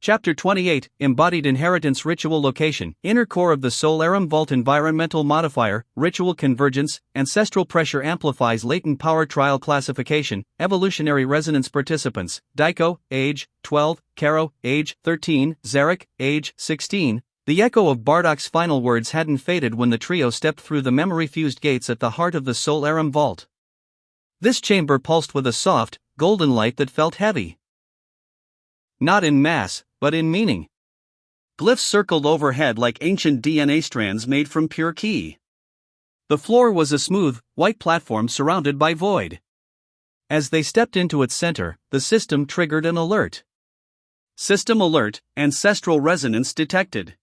Chapter 28, Embodied Inheritance Ritual Location, Inner Core of the Solarum Vault Environmental Modifier, Ritual Convergence, Ancestral Pressure Amplifies Latent Power Trial Classification, Evolutionary Resonance Participants, Daiko, age, 12, Karo, age, 13, Zarek, age, 16. The echo of Bardock's final words hadn't faded when the trio stepped through the memory-fused gates at the heart of the Solarum Vault. This chamber pulsed with a soft, golden light that felt heavy. Not in mass, but in meaning. Glyphs circled overhead like ancient DNA strands made from pure ki. The floor was a smooth, white platform surrounded by void. As they stepped into its center, the system triggered an alert. System alert, ancestral resonance detected.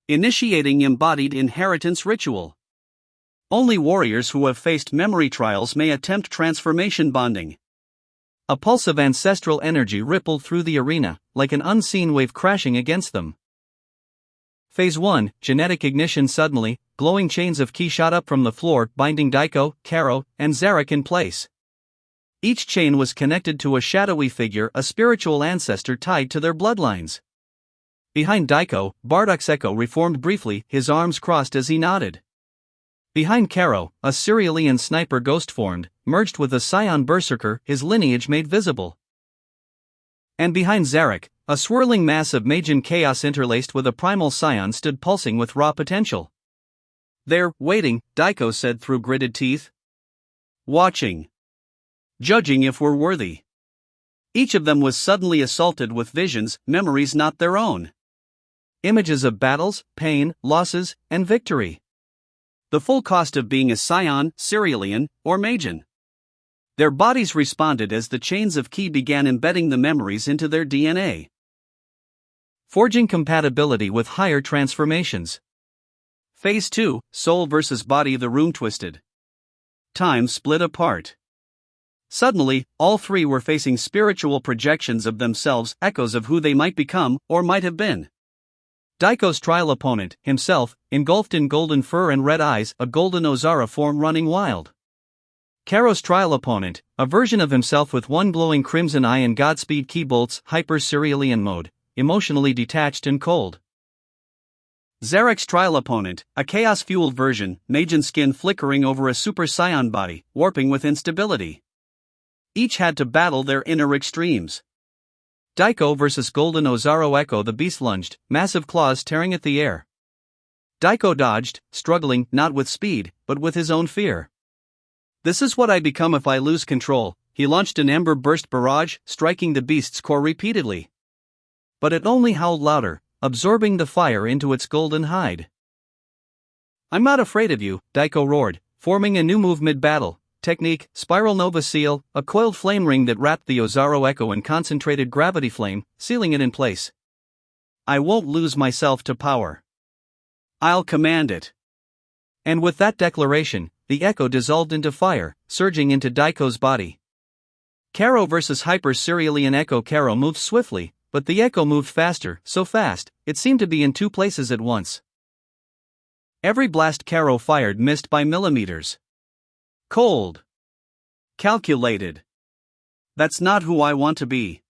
Initiating embodied inheritance ritual. Only warriors who have faced memory trials may attempt transformation bonding. A pulse of ancestral energy rippled through the arena, like an unseen wave crashing against them. Phase 1, Genetic Ignition. Suddenly, glowing chains of ki shot up from the floor, binding Daiko, Karo, and Zarek in place. Each chain was connected to a shadowy figure, a spiritual ancestor tied to their bloodlines. Behind Daiko, Bardock's echo reformed briefly, his arms crossed as he nodded. Behind Karo, a Cerealian sniper ghost formed, merged with a Scion berserker, his lineage made visible. And behind Zarek, a swirling mass of Magian chaos interlaced with a primal Scion stood pulsing with raw potential. "They're waiting," Daiko said through gritted teeth. "Watching. Judging if we're worthy." Each of them was suddenly assaulted with visions, memories not their own. Images of battles, pain, losses, and victory. The full cost of being a Scion, Cerealian, or Magian. Their bodies responded as the chains of ki began embedding the memories into their DNA. Forging compatibility with higher transformations. Phase 2, Soul versus Body. The room twisted. Time split apart. Suddenly, all three were facing spiritual projections of themselves, echoes of who they might become, or might have been. Daiko's trial opponent, himself, engulfed in golden fur and red eyes, a golden Ozara form running wild. Karo's trial opponent, a version of himself with one glowing crimson eye and Godspeed ki bolts, hyper-Cerealian mode, emotionally detached and cold. Zarek's trial opponent, a chaos-fueled version, Magian skin flickering over a super Scion body, warping with instability. Each had to battle their inner extremes. Daiko versus Golden Ozaro Echo. The beast lunged, massive claws tearing at the air. Daiko dodged, struggling not with speed, but with his own fear. "This is what I become if I lose control." He launched an ember burst barrage, striking the beast's core repeatedly. But it only howled louder, absorbing the fire into its golden hide. "I'm not afraid of you," Daiko roared, forming a new move mid-battle. Technique, Spiral Nova Seal, a coiled flame ring that wrapped the Ozaro Echo in concentrated gravity flame, sealing it in place. "I won't lose myself to power. I'll command it." And with that declaration, the Echo dissolved into fire, surging into Daiko's body. Karo versus Hyper-Cerealian Echo. Karo moved swiftly, but the Echo moved faster, so fast, it seemed to be in two places at once. Every blast Karo fired missed by millimeters. Cold. Calculated. "That's not who I want to be."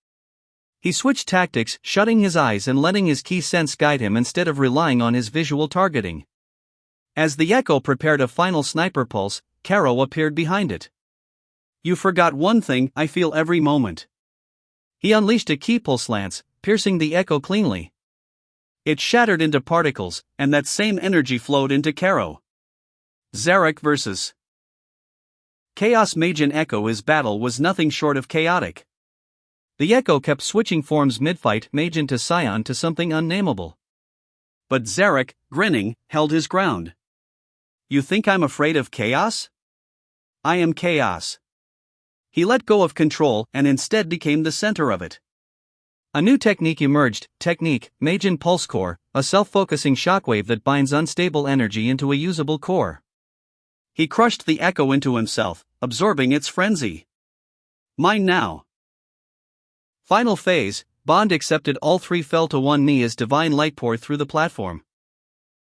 He switched tactics, shutting his eyes and letting his ki sense guide him instead of relying on his visual targeting. As the Echo prepared a final sniper pulse, Karo appeared behind it. "You forgot one thing, I feel every moment." He unleashed a ki pulse lance, piercing the Echo cleanly. It shattered into particles, and that same energy flowed into Karo. Zarek versus Chaos Magian Echo. His battle was nothing short of chaotic. The Echo kept switching forms mid-fight, Magian to Scion to something unnameable. But Zarek, grinning, held his ground. "You think I'm afraid of chaos? I am chaos." He let go of control and instead became the center of it. A new technique emerged, Technique, Magian Pulse Core, a self-focusing shockwave that binds unstable energy into a usable core. He crushed the Echo into himself, absorbing its frenzy. "Mine now." Final phase, Bond accepted. All three fell to one knee as divine light poured through the platform.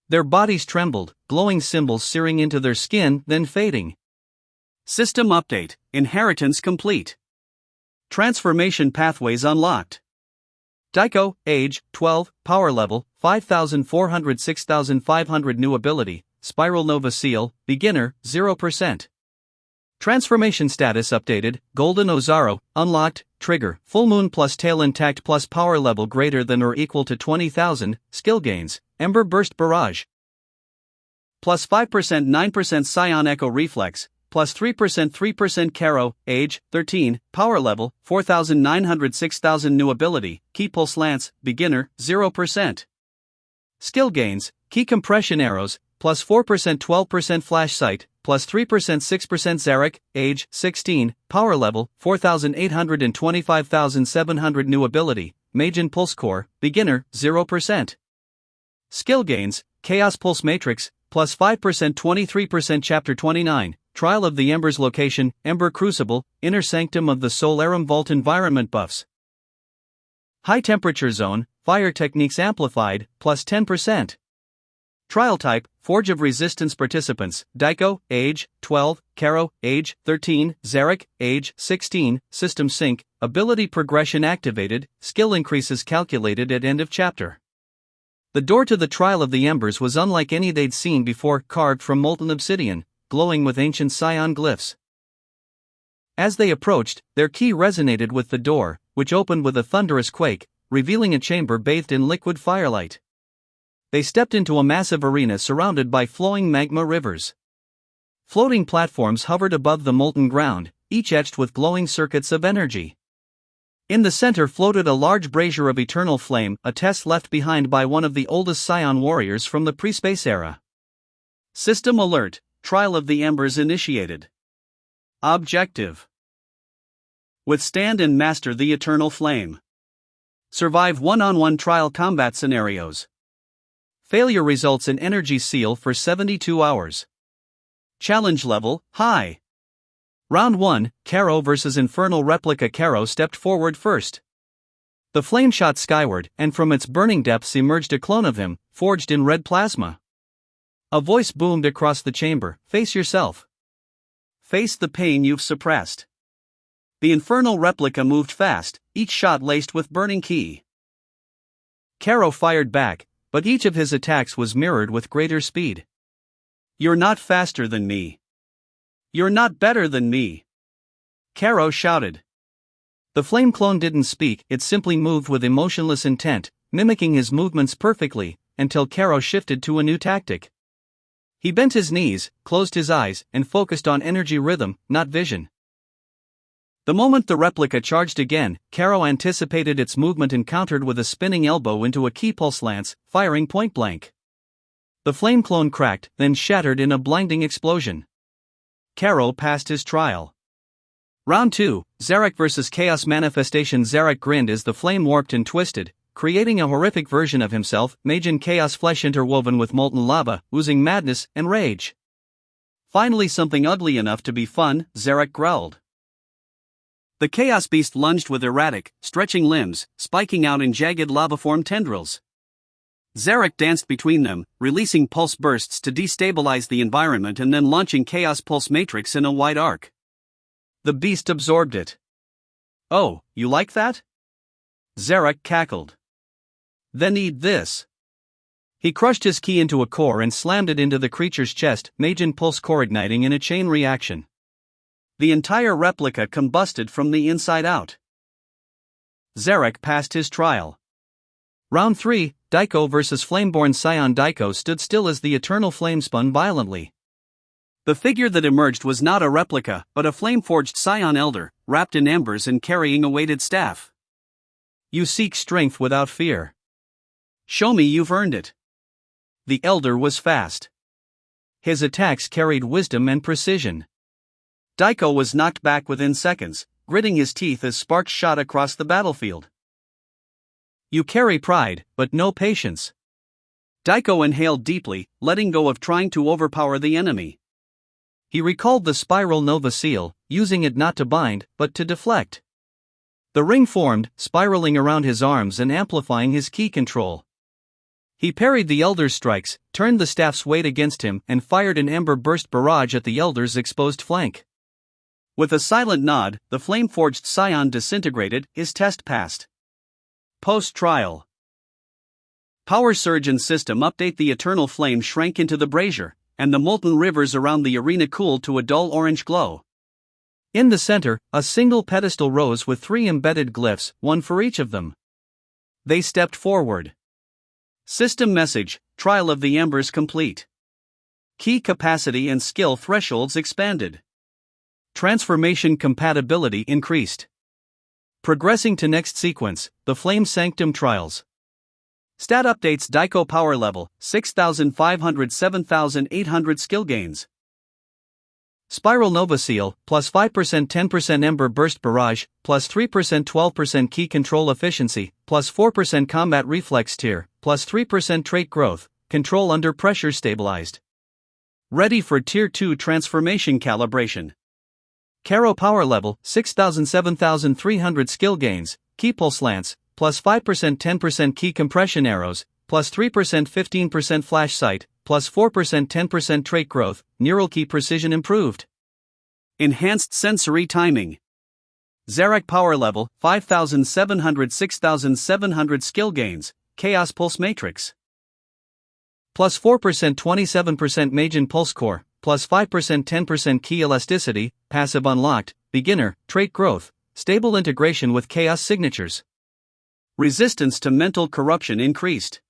Their bodies trembled, glowing symbols searing into their skin, then fading. System update, inheritance complete. Transformation pathways unlocked. Daiko, age, 12, power level, 5400 6500 new ability, Spiral Nova Seal, beginner, 0%. Transformation status updated, Golden Ozaro, unlocked, trigger, full moon plus tail intact plus power level greater than or equal to 20,000, skill gains, Ember Burst Barrage. Plus 5% 9% Scion Echo Reflex, plus 3% Caro, age, 13, power level, 4900 6000 new ability, Key Pulse Lance, beginner, 0%. Skill gains, Key Compression Arrows, plus 4% 12% Flash Sight, plus 3% 6% Zarek, age, 16, power level, 4800 and 25700 new ability, Magen Pulse Core, beginner, 0%. Skill gains, Chaos Pulse Matrix, plus 5% 23% Chapter 29, Trial of the Embers location, Ember Crucible, Inner Sanctum of the Solarum Vault environment buffs. High Temperature Zone, Fire Techniques Amplified, plus 10%. Trial type, Forge of Resistance participants, Daiko, age, 12, Caro, age, 13, Zarek, age, 16, System Sync, ability progression activated, skill increases calculated at end of chapter. The door to the Trial of the Embers was unlike any they'd seen before, carved from molten obsidian, glowing with ancient Scion glyphs. As they approached, their key resonated with the door, which opened with a thunderous quake, revealing a chamber bathed in liquid firelight. They stepped into a massive arena surrounded by flowing magma rivers. Floating platforms hovered above the molten ground, each etched with glowing circuits of energy. In the center floated a large brazier of eternal flame, a test left behind by one of the oldest Scion warriors from the pre-space era. System alert, Trial of the Embers initiated. Objective: withstand and master the eternal flame. Survive one-on-one trial combat scenarios. Failure results in energy seal for 72 hours. Challenge level, high. Round 1, Caro vs. Infernal Replica. Caro stepped forward first. The flame shot skyward, and from its burning depths emerged a clone of him, forged in red plasma. A voice boomed across the chamber, face yourself. Face the pain you've suppressed. The Infernal Replica moved fast, each shot laced with burning ki. Caro fired back, but each of his attacks was mirrored with greater speed. You're not faster than me. You're not better than me. Caro shouted. The flame clone didn't speak, it simply moved with emotionless intent, mimicking his movements perfectly, until Caro shifted to a new tactic. He bent his knees, closed his eyes, and focused on energy rhythm, not vision. The moment the replica charged again, Caro anticipated its movement and countered with a spinning elbow into a key pulse lance, firing point blank. The flame clone cracked, then shattered in a blinding explosion. Caro passed his trial. Round 2, Zarek vs. Chaos Manifestation. Zarek grinned as the flame warped and twisted, creating a horrific version of himself, Magen chaos flesh interwoven with molten lava, oozing madness and rage. Finally something ugly enough to be fun, Zarek growled. The Chaos Beast lunged with erratic, stretching limbs, spiking out in jagged lava-formed tendrils. Zarek danced between them, releasing pulse bursts to destabilize the environment and then launching Chaos Pulse Matrix in a wide arc. The beast absorbed it. Oh, you like that? Zarek cackled. Then eat this. He crushed his key into a core and slammed it into the creature's chest, Magen Pulse Core igniting in a chain reaction. The entire replica combusted from the inside out. Zarek passed his trial. Round 3, Daiko vs. Flameborn Scion. Daiko stood still as the eternal flame spun violently. The figure that emerged was not a replica, but a flame-forged Scion elder, wrapped in embers and carrying a weighted staff. You seek strength without fear. Show me you've earned it. The elder was fast. His attacks carried wisdom and precision. Daiko was knocked back within seconds, gritting his teeth as sparks shot across the battlefield. You carry pride, but no patience. Daiko inhaled deeply, letting go of trying to overpower the enemy. He recalled the Spiral Nova Seal, using it not to bind, but to deflect. The ring formed, spiraling around his arms and amplifying his ki control. He parried the Elder's strikes, turned the staff's weight against him, and fired an Ember Burst barrage at the Elder's exposed flank. With a silent nod, the flame-forged Scion disintegrated, his test passed. Post-trial. Power surge and system update. The eternal flame shrank into the brazier, and the molten rivers around the arena cooled to a dull orange glow. In the center, a single pedestal rose with 3 embedded glyphs, one for each of them. They stepped forward. System message: Trial of the Embers complete. Key capacity and skill thresholds expanded. Transformation compatibility increased. Progressing to next sequence, the Flame Sanctum Trials. Stat updates: Daiko power level, 6,500 7,800 skill gains. Spiral Nova Seal, plus 5% 10% Ember Burst Barrage, plus 3% 12% Key Control Efficiency, plus 4% Combat Reflex Tier, plus 3% Trait Growth, Control Under Pressure Stabilized. Ready for Tier 2 Transformation Calibration. Caro power level, 6,000 7,300 skill gains, Key Pulse Lance, plus 5% 10% Key Compression Arrows, plus 3% 15% Flash Sight, plus 4% 10% Trait Growth, Neural Key Precision improved. Enhanced Sensory Timing. Zarek power level, 5,700 6,700 skill gains, Chaos Pulse Matrix. Plus 4% 27% Majin Pulse Core, plus 5% 10% Key Elasticity, Passive Unlocked, Beginner, Trait Growth, Stable Integration with Chaos Signatures. Resistance to Mental Corruption increased.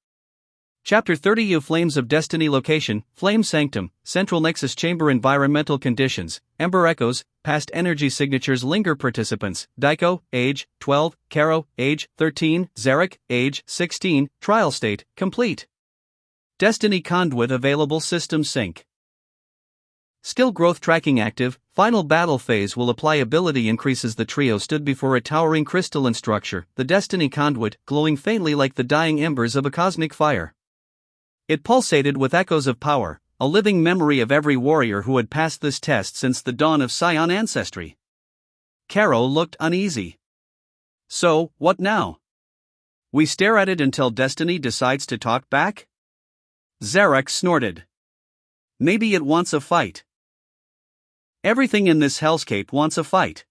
Chapter 30 U Flames of Destiny Location, Flame Sanctum, Central Nexus Chamber. Environmental Conditions, Ember Echoes, Past Energy Signatures. Linger Participants, Daiko, age, 12, Caro, age, 13, Zarek, age, 16, Trial State, complete. Destiny Conduit available. System Sync. Skill Growth Tracking active. Final battle phase will apply ability increases. The trio stood before a towering crystalline structure, the Destiny Conduit, glowing faintly like the dying embers of a cosmic fire. It pulsated with echoes of power, a living memory of every warrior who had passed this test since the dawn of Scion ancestry. Caro looked uneasy. So, what now? We stare at it until Destiny decides to talk back? Zarek snorted. Maybe it wants a fight. Everything in this hellscape wants a fight.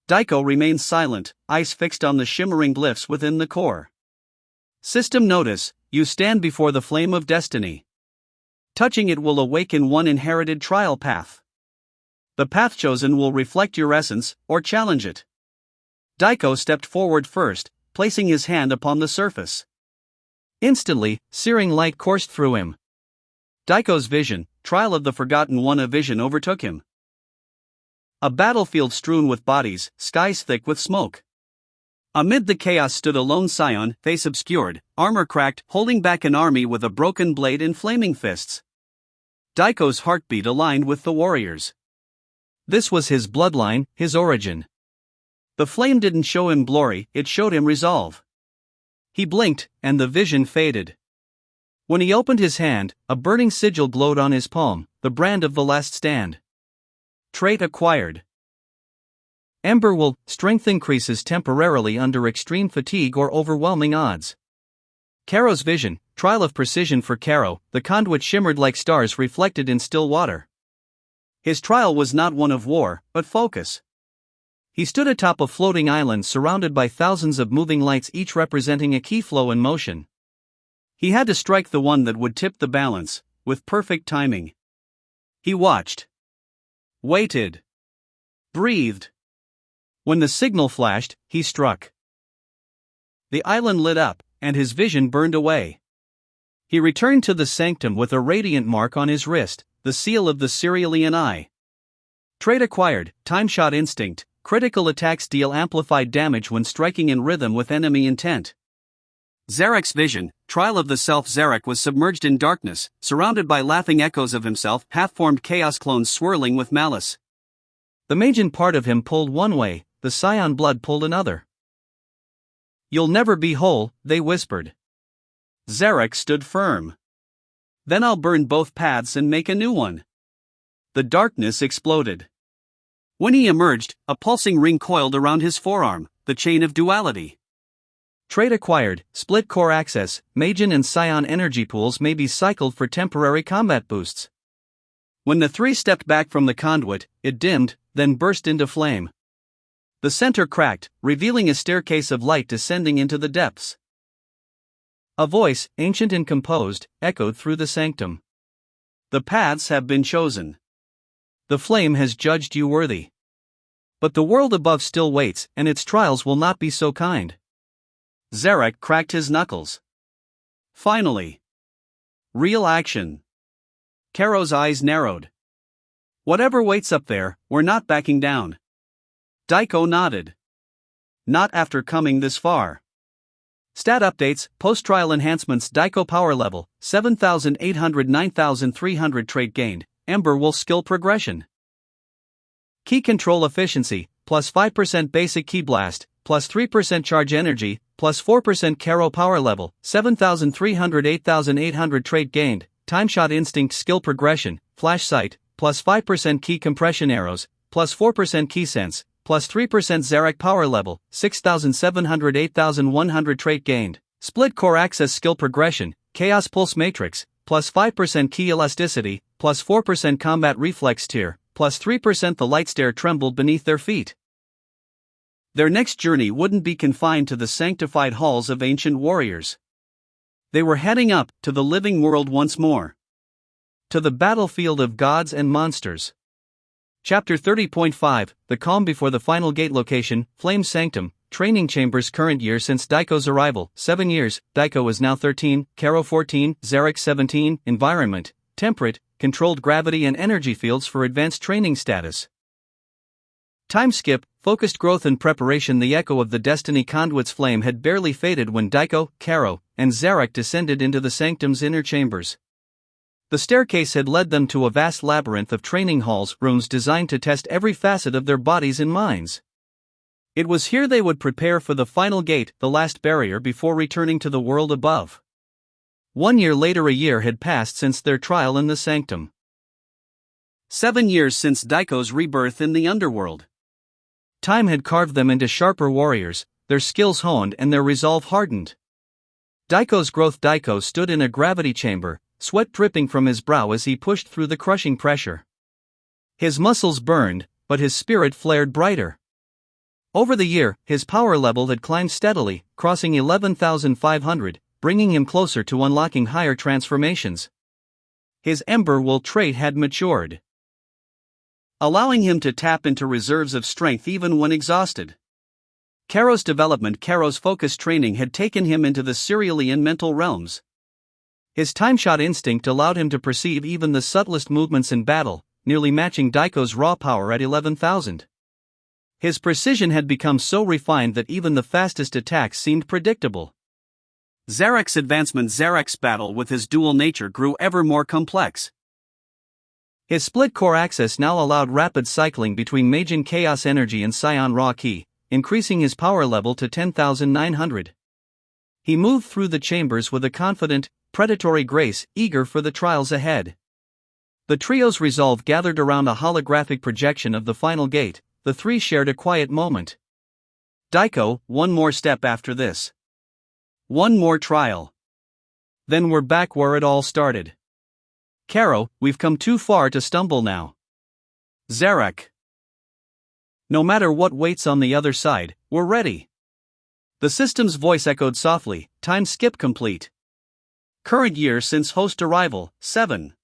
Daiko remains silent, eyes fixed on the shimmering glyphs within the core. System notice: you stand before the flame of destiny. Touching it will awaken one inherited trial path. The path chosen will reflect your essence, or challenge it. Daiko stepped forward first, placing his hand upon the surface. Instantly, searing light coursed through him. Daiko's vision, Trial of the Forgotten One, a vision overtook him. A battlefield strewn with bodies, skies thick with smoke. Amid the chaos stood a lone scion, face obscured, armor cracked, holding back an army with a broken blade and flaming fists. Daiko's heartbeat aligned with the warriors. This was his bloodline, his origin. The flame didn't show him glory, it showed him resolve. He blinked, and the vision faded. When he opened his hand, a burning sigil glowed on his palm, the brand of the last stand. Trait acquired. Ember will, strength increases temporarily under extreme fatigue or overwhelming odds. Caro's vision, Trial of Precision. For Caro, the conduit shimmered like stars reflected in still water. His trial was not one of war, but focus. He stood atop a floating island surrounded by thousands of moving lights, each representing a key flow in motion. He had to strike the one that would tip the balance, with perfect timing. He watched. Waited. Breathed. When the signal flashed, he struck. The island lit up, and his vision burned away. He returned to the sanctum with a radiant mark on his wrist, the seal of the Cerealian Eye. Trait acquired, Time Shot Instinct. Critical attacks deal amplified damage when striking in rhythm with enemy intent. Zarek's vision, Trial of the Self. Zarek was submerged in darkness, surrounded by laughing echoes of himself, half-formed chaos clones swirling with malice. The Majin part of him pulled one way, the Scion blood pulled another. "You'll never be whole," they whispered. Zarek stood firm. "Then I'll burn both paths and make a new one." The darkness exploded. When he emerged, a pulsing ring coiled around his forearm, the chain of duality. Trait acquired, Split Core Access. Majin and Scion energy pools may be cycled for temporary combat boosts. When the three stepped back from the conduit, it dimmed, then burst into flame. The center cracked, revealing a staircase of light descending into the depths. A voice, ancient and composed, echoed through the sanctum. The paths have been chosen. The flame has judged you worthy. But the world above still waits, and its trials will not be so kind. Zarek cracked his knuckles. Finally. Real action. Karo's eyes narrowed. Whatever waits up there, we're not backing down. Daiko nodded. Not after coming this far. Stat updates, post-trial enhancements. Daiko power level, 7,800 9,300 trait gained, Ember Wolf skill progression. Key control efficiency, plus 5% basic key blast, plus 3% charge energy, plus 4% Karo power level, 7,300 8,800 trait gained, time shot instinct skill progression, flash sight, plus 5% key compression arrows, plus 4% key sense, plus 3% Zarek power level, 6,700 8,100 trait gained, split core access skill progression, chaos pulse matrix, plus 5% key elasticity, plus 4% combat reflex tier, plus 3% the light stare trembled beneath their feet. Their next journey wouldn't be confined to the sanctified halls of ancient warriors. They were heading up to the living world once more. To the battlefield of gods and monsters. Chapter 30.5, The Calm Before the Final Gate. Location, Flame Sanctum, Training Chambers. Current year since Daiko's arrival, 7 years, Daiko is now 13, Karo 14, Zarek 17, Environment, Temperate, Controlled gravity and energy fields for advanced training status. Time skip, focused growth and preparation. The echo of the Destiny Conduit's flame had barely faded when Daiko, Karo, and Zarek descended into the sanctum's inner chambers. The staircase had led them to a vast labyrinth of training halls, rooms designed to test every facet of their bodies and minds. It was here they would prepare for the final gate, the last barrier before returning to the world above. 1 year later, a year had passed since their trial in the sanctum. 7 years since Daiko's rebirth in the underworld. Time had carved them into sharper warriors, their skills honed and their resolve hardened. Daiko's growth. Daiko stood in a gravity chamber, sweat dripping from his brow as he pushed through the crushing pressure. His muscles burned, but his spirit flared brighter. Over the year, his power level had climbed steadily, crossing 11,500, bringing him closer to unlocking higher transformations. His Ember Wolf trait had matured, allowing him to tap into reserves of strength even when exhausted. Karo's development. Karo's focused training had taken him into the Cerealian mental realms. His time-shot instinct allowed him to perceive even the subtlest movements in battle, nearly matching Daiko's raw power at 11,000. His precision had become so refined that even the fastest attacks seemed predictable. Zarek's advancement. Zarek's battle with his dual nature grew ever more complex. His split core access now allowed rapid cycling between Majin Chaos Energy and Scion Raw Ki, increasing his power level to 10,900. He moved through the chambers with a confident, predatory grace, eager for the trials ahead. The trio's resolve gathered around a holographic projection of the final gate. The three shared a quiet moment. Daiko, one more step after this. One more trial. Then we're back where it all started. Karo, we've come too far to stumble now. Zarek. No matter what waits on the other side, we're ready. The system's voice echoed softly, time skip complete. Current year since host arrival, 7.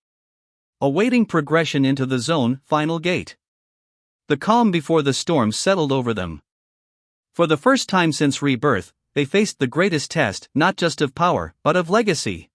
Awaiting progression into the zone, final gate. The calm before the storm settled over them. For the first time since rebirth, they faced the greatest test, not just of power, but of legacy.